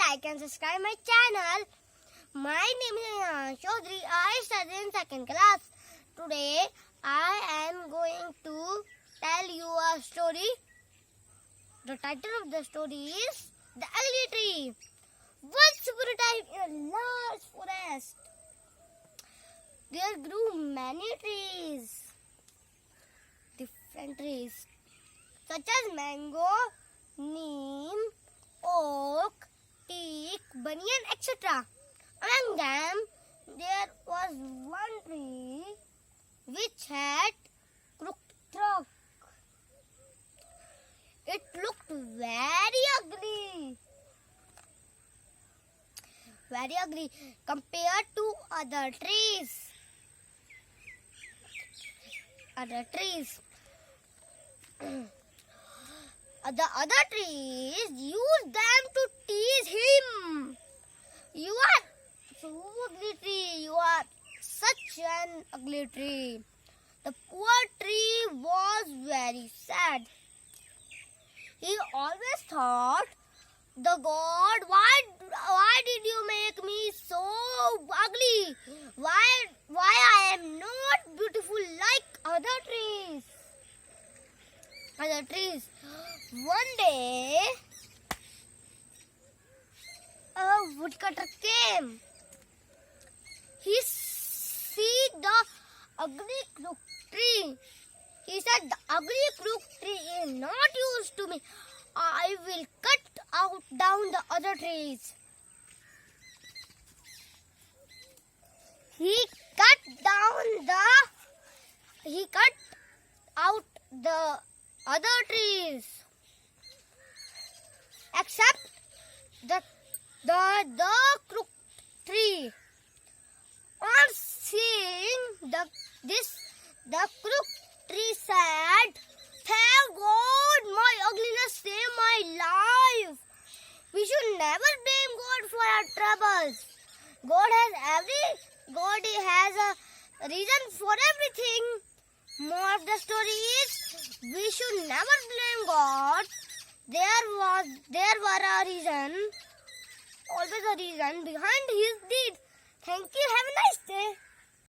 like and subscribe my channel. My name is Aayansh. I study in second class. Today I am going to tell you a story. The title of the story is The Ugly Tree. Once upon a time in a large forest, there grew many trees. Different trees such as mango, neem, oak, teak, banyan, etc. Among them, there was one tree which had crooked trunk. It looked very ugly compared to other trees. The other trees used them to tease him. You are so ugly tree. You are such an ugly tree. The poor tree was very sad. He always thought, the God, why did you make me so ugly? Why I am not beautiful like other trees? One day, a woodcutter came. He see the ugly crooked tree. He said, the ugly crooked tree is not used to me. I will cut down the other trees. He cut out the other trees, except the crooked tree. On seeing the crooked tree said, "Thank God, my ugliness saved my life. We should never blame God for our troubles. God has a reason for everything." More of the story is, we should never blame God. There were a reason, always a reason behind his deed. Thank you. Have a nice day.